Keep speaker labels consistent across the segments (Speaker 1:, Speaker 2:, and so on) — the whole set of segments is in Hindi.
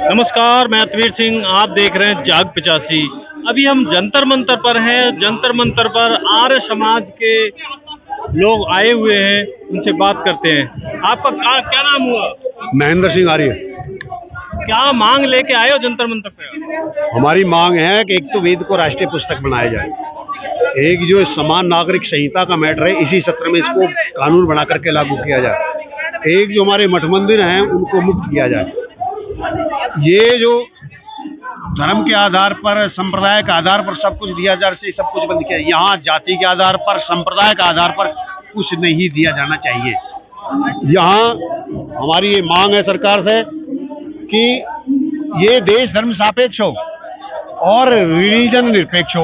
Speaker 1: नमस्कार, मैं अतवीर सिंह। आप देख रहे हैं जाग 85। अभी हम जंतर मंतर पर हैं। जंतर मंतर पर आर्य समाज के लोग आए हुए हैं, उनसे बात करते हैं। आपका क्या नाम हुआ?
Speaker 2: महेंद्र सिंह आर्य।
Speaker 1: क्या मांग लेके आए हो जंतर मंतर पे?
Speaker 2: हमारी मांग है कि एक तो वेद को राष्ट्रीय पुस्तक बनाया जाए, एक जो समान नागरिक संहिता का मैटर है इसी सत्र में इसको कानून बना करके लागू किया जाए, एक जो हमारे मठ मंदिर हैं उनको मुक्त किया जाए। ये जो धर्म के आधार पर, संप्रदाय के आधार पर सब कुछ दिया जा रहा है, सब कुछ बंद किया। यहाँ जाति के आधार पर, संप्रदाय के आधार पर कुछ नहीं दिया जाना चाहिए। यहाँ हमारी ये मांग है सरकार से कि ये देश धर्म सापेक्ष हो और रिलीजन निरपेक्ष हो।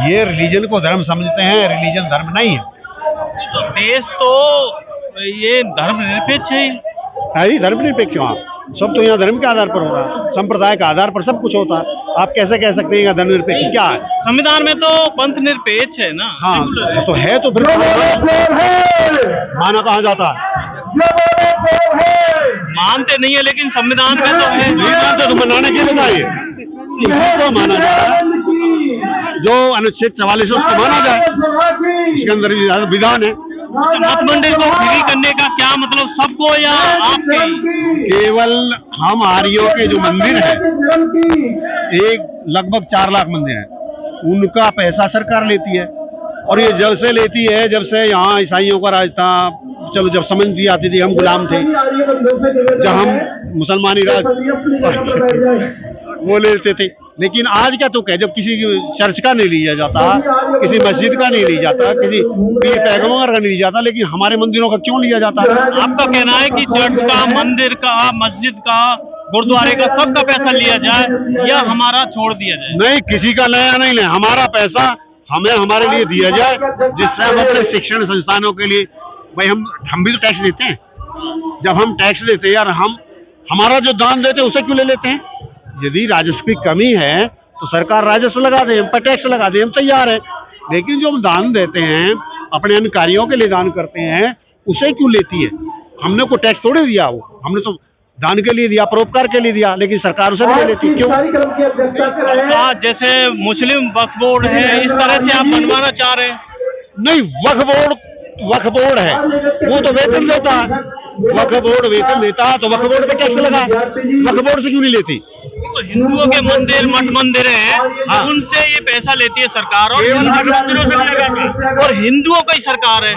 Speaker 2: ये रिलीजन को धर्म समझते हैं, रिलीजन धर्म नहीं है।
Speaker 1: तो देश तो ये धर्म निरपेक्ष है
Speaker 2: ही धर्म निरपेक्ष। वहाँ सब तो यहाँ धर्म के आधार पर हो रहा है, संप्रदाय के आधार पर सब कुछ होता है। आप कैसे कह सकते हैं धर्म निरपेक्ष क्या है?
Speaker 1: संविधान में तो पंथ निरपेक्ष है ना।
Speaker 2: हाँ तो है, तो फिर माना कहाँ जाता है?
Speaker 1: मानते नहीं है, लेकिन संविधान में तो है।
Speaker 2: नहीं मानते तो मनाने के लिए चाहिए, इसको माना जाए। जो अनुच्छेद 44 उसको माना जाए, इसके अंदर विधान है।
Speaker 1: मठ मंदिर को फ्री करने का क्या मतलब, सबको या आपके?
Speaker 2: केवल हम आर्यों के जो मंदिर है, एक लगभग 4 लाख मंदिर है, उनका पैसा सरकार लेती है। और ये जब से लेती है, जब से यहाँ ईसाइयों का राज था, चलो जब समझ सी आती थी, हम गुलाम थे, जब हम मुसलमानी राज वो लेते थे। लेकिन आज क्या तो कह, जब किसी चर्च का नहीं लिया जाता, किसी मस्जिद का नहीं लिया जाता, किसी पीर पैगंबर का नहीं लिया जाता, लेकिन हमारे मंदिरों का क्यों लिया जाता है?
Speaker 1: आपका कहना है कि चर्च का, मंदिर का, मस्जिद का, गुरुद्वारे का, सबका पैसा लिया जाए या हमारा छोड़ दिया जाए?
Speaker 2: नहीं, किसी का नया नहीं ले, हमारा पैसा हमें हमारे लिए दिया जाए, जिससे हम अपने शिक्षण संस्थानों के लिए, भाई हम भी तो टैक्स देते हैं। जब हम टैक्स देते हैं यार, हम हमारा जो दान देते हैं उसे क्यों ले लेते हैं? यदि राजस्व की कमी है तो सरकार राजस्व लगा दे, हम पर टैक्स लगा दे, हम तैयार हैं। लेकिन जो हम दान देते हैं, अपने अन्य कार्यों के लिए दान करते हैं, उसे क्यों लेती है? हमने को टैक्स थोड़े दिया, वो हमने तो दान के लिए दिया, परोपकार के लिए दिया, लेकिन सरकार उसे नहीं लेती क्यों?
Speaker 1: जैसे मुस्लिम वक्फ बोर्ड है, इस तरह से आप बनवाना चाह रहे हैं?
Speaker 2: नहीं, वक्फ बोर्ड है, वो तो वेतन देता है। वक्फ बोर्ड वेतन देता है तो वक्फ बोर्ड पे टैक्स लगा, वक्फ बोर्ड से क्यों नहीं लेती?
Speaker 1: तो हिंदुओं के मंदिर, मठ मंदिर हैं, उनसे ये पैसा लेती है सरकार, और
Speaker 2: मंदिरों से नहीं लगाती।
Speaker 1: और हिंदुओं की सरकार है।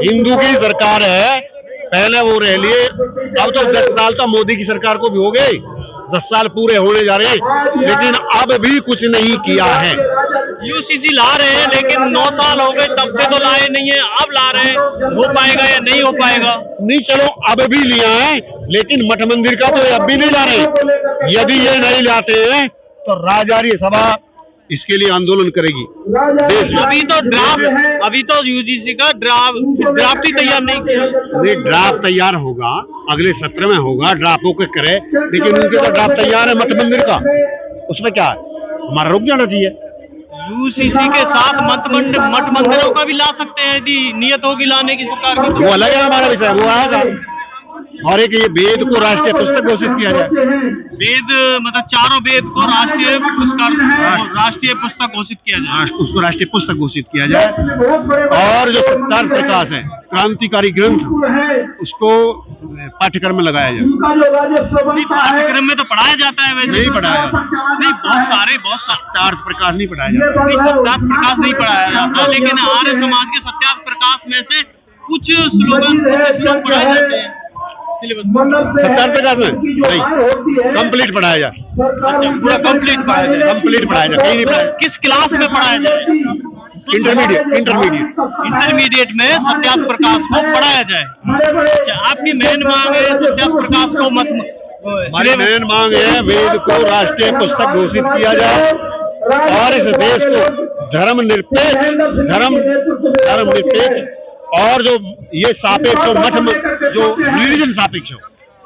Speaker 2: हिंदू की सरकार है, पहले वो रह लिए, अब तो 10 साल तो मोदी की सरकार को भी हो गए, 10 साल पूरे होने जा रहे हैं, लेकिन अब भी कुछ नहीं किया है।
Speaker 1: यूसीसी ला रहे हैं, लेकिन 9 साल हो गए तब से तो लाए नहीं है, अब ला रहे हैं। हो पाएगा या नहीं हो पाएगा?
Speaker 2: नहीं, चलो अब भी लिया है, लेकिन मठ मंदिर का तो अब भी नहीं ला रहे। यदि ये नहीं लाते हैं तो राजआर्य सभा इसके लिए आंदोलन करेगी देश में।
Speaker 1: अभी तो यूजीसी का ड्राफ्ट ही तैयार नहीं किया।
Speaker 2: नहीं, ड्राफ्ट तैयार होगा, अगले सत्र में होगा, ड्राफ्ट होकर करे, लेकिन उनके तो ड्राफ्ट तैयार है मठ मंदिर का, उसमें क्या है? हमारा रुक जाना चाहिए।
Speaker 1: यूसीसी के साथ मठ मंदिरों का भी ला सकते हैं, यदि नियत होगी लाने की सरकार की।
Speaker 2: वो अलग है हमारा विषय, वो आएगा। और एक ये वेद को राष्ट्रीय पुस्तक घोषित किया जाए।
Speaker 1: वेद मतलब चारों वेद को राष्ट्रीय पुस्तक घोषित किया जाए।
Speaker 2: उसको राष्ट्रीय पुस्तक घोषित किया जाए। और जो सत्यार्थ प्रकाश है, क्रांतिकारी ग्रंथ, उसको पाठ्यक्रम में लगाया जाए।
Speaker 1: पाठ्यक्रम में तो पढ़ाया जाता है, वैसे
Speaker 2: नहीं पढ़ाया जाता।
Speaker 1: नहीं, बहुत
Speaker 2: सत्यार्थ प्रकाश नहीं पढ़ाया जाता।
Speaker 1: सत्यार्थ प्रकाश नहीं पढ़ाया जाता, लेकिन आर्य समाज के सत्यार्थ प्रकाश में से कुछ श्लोक पढ़ाए जाते हैं
Speaker 2: सत्यार्थ प्रकाश में। नहीं, कंप्लीट पढ़ाया जाए।
Speaker 1: अच्छा, पूरा कंप्लीट पढ़ाया जाए,
Speaker 2: कहीं नहीं पढ़ाया।
Speaker 1: किस क्लास में पढ़ाया जाए? इंटरमीडिएट में सत्यार्थ प्रकाश को पढ़ाया जाए। अच्छा, आपकी मेन मांग है सत्यार्थ प्रकाश को
Speaker 2: हमारी मेन मांग है वेद को राष्ट्रीय पुस्तक घोषित किया जाए और इस देश को धर्म निरपेक्ष और जो ये सापेक्ष हो, मठ जो रिलीजन सापेक्ष हो।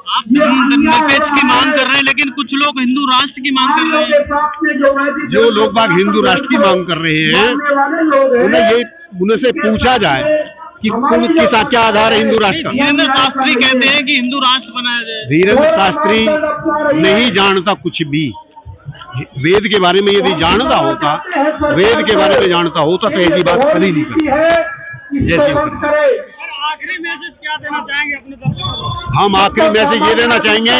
Speaker 1: आप निरपेक्ष की मांग कर रहे हैं, लेकिन कुछ लोग हिंदू राष्ट्र की मांग कर रहे हैं।
Speaker 2: जो लोग बाग हिंदू राष्ट्र की मांग कर रहे हैं, उन्हें से पूछा जाए कि किस क्या आधार है हिंदू राष्ट्र का।
Speaker 1: धीरेन्द्र शास्त्री कहते हैं कि हिंदू राष्ट्र बनाया जाए।
Speaker 2: धीरेन्द्र शास्त्री नहीं जानता कुछ भी। वेद के बारे में यदि जानता होता, वेद के बारे में जानता होता तो ऐसी बात कभी नहीं करता जैसी वो करे।
Speaker 1: आखिरी मैसेज क्या देना चाहेंगे अपने दर्शकों को?
Speaker 2: हम आखिरी मैसेज ये देना चाहेंगे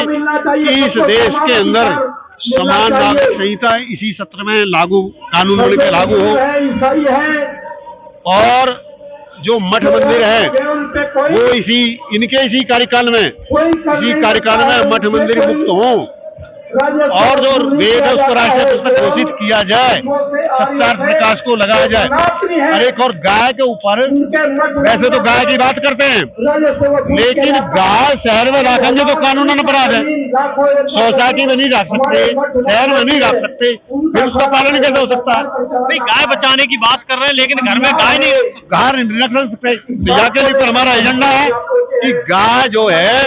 Speaker 2: कि इस देश के अंदर समान नागरिक संहिता इसी सत्र में लागू, कानून बन के लागू हो, और जो मठ मंदिर है वो इसी कार्यकाल में मठ मंदिर मुक्त हों, और जो वेद है उसको राष्ट्रीय पुस्तक घोषित किया जाए, सत्यार्थ प्रकाश को लगाया जाए। और एक और गाय के ऊपर, वैसे तो गाय की बात करते हैं, लेकिन गाय शहर में रखेंगे तो कानूनन अपराध है। सोसाइटी में नहीं रख सकते, शहर में नहीं रख सकते, फिर उसका पालन कैसे हो सकता है?
Speaker 1: नहीं, गाय बचाने की बात कर रहे हैं, लेकिन घर में गाय नहीं
Speaker 2: रख सकते। तो यहाँ के लिए हमारा एजेंडा है कि गाय जो है,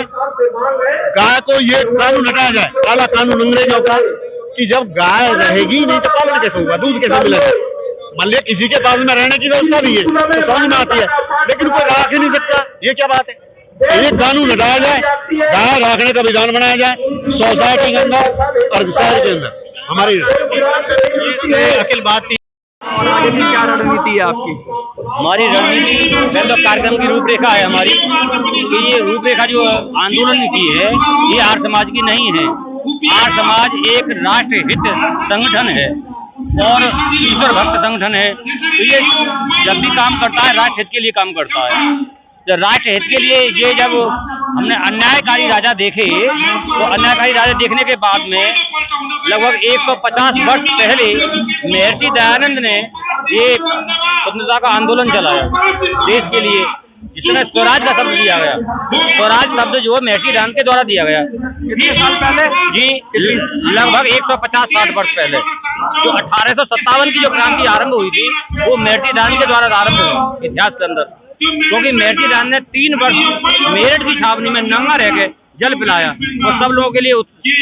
Speaker 2: गाय को ये कानून हटाया जाए, काला कानून अंग्रेजों का, कि जब गाय रहेगी नहीं तो पालन कैसे होगा, दूध कैसे मिलेगा। मान लिया किसी के पास में रहने की व्यवस्था नहीं है तो समझ में आती है, लेकिन कोई रख ही नहीं सकता, ये क्या बात है? ये कानून हटाया जाए, गाय रखने का विधान बनाया जाए सोसाइटी के अंदर और शहर के अंदर। हमारी
Speaker 1: अखिल भारतीय
Speaker 3: और आगे की क्या रणनीति है आपकी?
Speaker 4: हमारी रणनीति पहले कार्यक्रम की रूपरेखा है हमारी, कि ये रूपरेखा जो आंदोलन की है ये आर्य समाज की नहीं है। आर्य समाज एक राष्ट्र हित संगठन है और ईश्वर भक्त संगठन है, तो ये जब भी काम करता है राष्ट्र हित के लिए काम करता है। जब राष्ट्र हित के लिए ये जब हमने अन्यायकारी राजा देखे, तो अन्यायकारी राजा देखने के बाद में लगभग 150 वर्ष पहले महर्षि दयानंद ने ये स्वतंत्रता का आंदोलन चलाया देश के लिए, जिसमें स्वराज का शब्द दिया गया। स्वराज शब्द जो महर्षि दयानंद के द्वारा दिया गया।
Speaker 3: कितने साल पहले?
Speaker 4: जी, लगभग 150-60 वर्ष पहले। जो 1857 की जो क्रांति आरंभ हुई थी वो महर्षि दयानंद के द्वारा आरंभ हुई इतिहास के अंदर, क्योंकि महर्षि दयानंद ने 3 वर्ष मेरठ की छावनी में नंगा रह के जल पिलाया और सब लोगों के लिए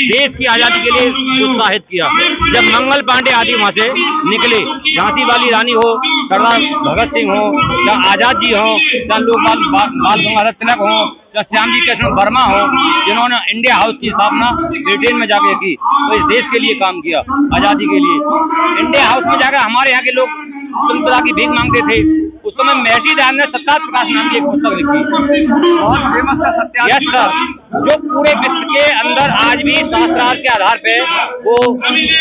Speaker 4: देश की आजादी के लिए उत्साहित किया। जब मंगल पांडे आदि वहां से निकले, झांसी वाली रानी हो, सरदार भगत सिंह हो, या आजाद जी हो, या लोकपाल बाल गंगाधर तिलक हो, या श्यामजी कृष्ण वर्मा हो, जिन्होंने इंडिया हाउस की स्थापना ब्रिटेन में जाके की, तो इस देश के लिए काम किया, आजादी के लिए। इंडिया हाउस में जाकर हमारे यहाँ के लोग स्वतंत्रता की भीख मांगते थे। उस समय महर्षि दयानंद ने सत्यार्थ प्रकाश नाम की एक पुस्तक लिखी,
Speaker 3: बहुत फेमस है सत्यार्थ।
Speaker 4: यस सर, जो पूरे विश्व के अंदर आज भी शास्त्रार्थ के आधार पे वो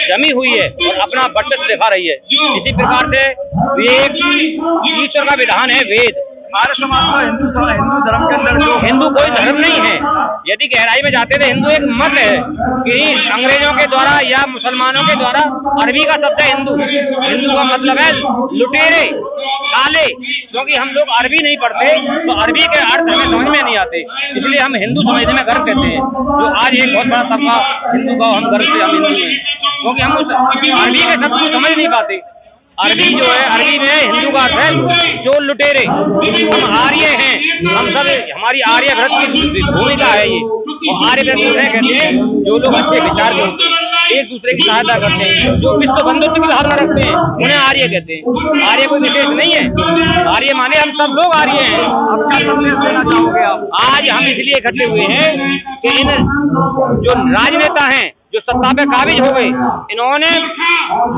Speaker 4: जमी हुई है और अपना वर्चस्व दिखा रही है। इसी प्रकार से एक ईश्वर का विधान है वेद।
Speaker 3: आर्य समाज का हिंदू धर्म के अंदर जो
Speaker 4: हिंदू कोई धर्म नहीं है, यदि गहराई में जाते तो हिंदू एक मत है कि अंग्रेजों के द्वारा या मुसलमानों के द्वारा, अरबी का शब्द है हिंदू। हिंदू का मतलब है लुटेरे, काले, क्योंकि हम लोग अरबी नहीं पढ़ते तो अरबी के अर्थ हमें समझ में नहीं आते, इसलिए हम हिंदू समझने में गर्व कहते हैं। जो आज एक बहुत बड़ा तबका हिंदू का, हम गर्व से हम हिंदू हैं, क्योंकि हम उस अरबी के शब्द को समझ नहीं पाते। अरबी जो है, अरबी में हिंदू का अर्थ है चोर लुटेरे। हम आर्य हैं, हम सब, हमारी आर्य व्रत की भूमिका है ये। और आर्य व्रत उन्हें कहते हैं जो लोग अच्छे विचार के होते हैं, एक दूसरे की सहायता करते हैं, जो विश्व बंधुत्व की भावना रखते हैं, उन्हें आर्य कहते हैं। आर्य कोई विशेष नहीं है, आर्य माने हम सब लोग आर्य हैं।
Speaker 3: अब क्या संदेश देना चाहोगे आप?
Speaker 4: आज हम इसलिए इकट्ठे हुए हैं कि इन जो राजनेता हैं जो सत्ता पे काबिज हो गए, इन्होंने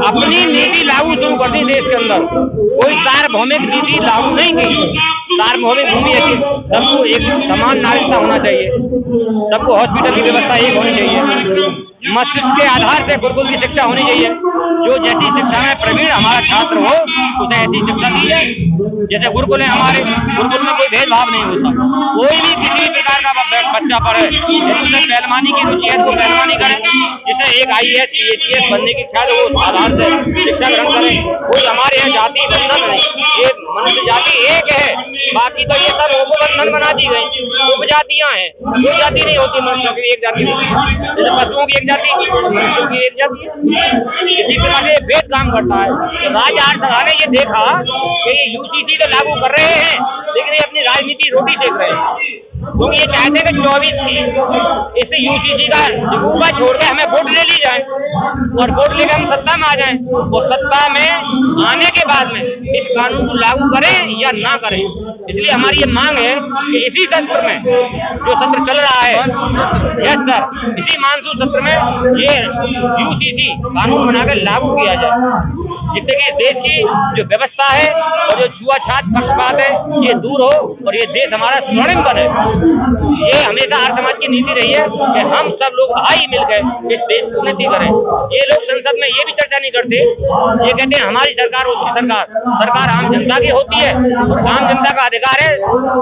Speaker 4: अपनी नीति लागू शुरू कर दी देश के अंदर। कोई सार्वभौमिक नीति लागू नहीं की। सार्वभौमिक भूमि है कि सबको एक समान नागरिकता होना चाहिए, सबको हॉस्पिटल की व्यवस्था एक होनी चाहिए, मस्तिष्क के आधार से गुरुकुल की शिक्षा होनी चाहिए। जो जैसी शिक्षा में प्रवीण हमारा छात्र हो उसे ऐसी शिक्षा दी जाए। जैसे गुरुकुल है हमारे, गुरुकुल में कोई भेदभाव नहीं होता। कोई भी किसी भी प्रकार का बच्चा पढ़े, जिसे पहलवानी की रुचि है तो वो पहलवानी करे, जिसे एक IAS ACS बनने की इच्छा है वो आधार से शिक्षा ग्रहण करे। कोई हमारे यहाँ जाति बंधन नहीं, ये मनुष्य जाति एक है, बाकी तो ये सब उपबंधन बना दी गई, उपजातियां हैं। कोई जाति नहीं होती मनुष्यों की, एक जाति होती है। जैसे पशुओं की एक जाति, मनुष्यों की एक जाति है। इसी प्रकार से भेद काम करता है। तो राज्य आर्य सभा ने ये देखा कि UCC तो लागू कर रहे हैं, लेकिन ये अपनी राजनीति रोटी सेक रहे हैं। क्योंकि ये चाहते हैं कि 24 की इस यूसीसी का सिगुफा छोड़ के हमें वोट ले ली जाए और वोट लेके हम सत्ता में आ जाएं। और सत्ता में आने के बाद में इस कानून को लागू करें या ना करें। इसलिए हमारी ये मांग है कि इसी सत्र में जो सत्र चल रहा है, यस सर, इसी मानसून सत्र में ये यूसीसी कानून बनाकर लागू किया जाए, जिससे कि देश की जो व्यवस्था है और जो छुआछात पक्षपात है ये दूर हो और ये देश हमारा स्वर्णिम बने। ये हमेशा हर समाज की नीति रही है कि हम सब लोग भाई मिलकर इस देश की उन्नति करें। ये लोग संसद में ये भी चर्चा नहीं करते, ये कहते हैं हमारी सरकार उसकी सरकार आम जनता की होती है और आम जनता का अधिकार है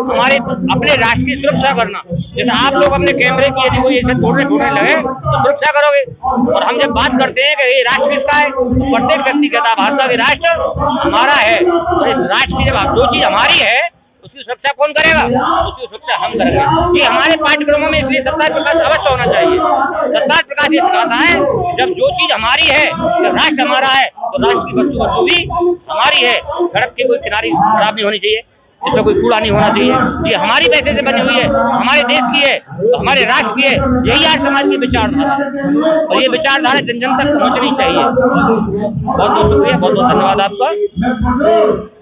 Speaker 4: हमारे अपने राष्ट्र की सुरक्षा करना। जैसे आप लोग अपने कैमरे की यदि कोई ऐसे तोड़ने लगे तो सुरक्षा करोगे। और हम जब बात करते हैं कि ये राष्ट्र किसका है, तो प्रत्येक व्यक्ति कहता है भारत का ये राष्ट्र हमारा है और इस राष्ट्र की जब जो चीज हमारी है उसकी सुरक्षा कौन करेगा, उसकी सुरक्षा हम करेंगे। ये हमारे पाठ्यक्रमों में इसलिए सत्तार प्रकाश अवश्य होना चाहिए। सत्तार प्रकाश ये सिखाता है जब जो चीज हमारी है, जब राष्ट्र हमारा है तो राष्ट्र की वस्तु भी हमारी है। सड़क की कोई किनारी खराब नहीं होनी चाहिए, इसमें कोई कूड़ा नहीं होना चाहिए, ये हमारी पैसे से बनी हुई है, हमारे देश की है, हमारे राष्ट्र की है। यही आज समाज की विचारधारा है और ये विचारधारा जन जन तक पहुंचनी चाहिए। बहुत बहुत शुक्रिया, बहुत बहुत धन्यवाद आपका।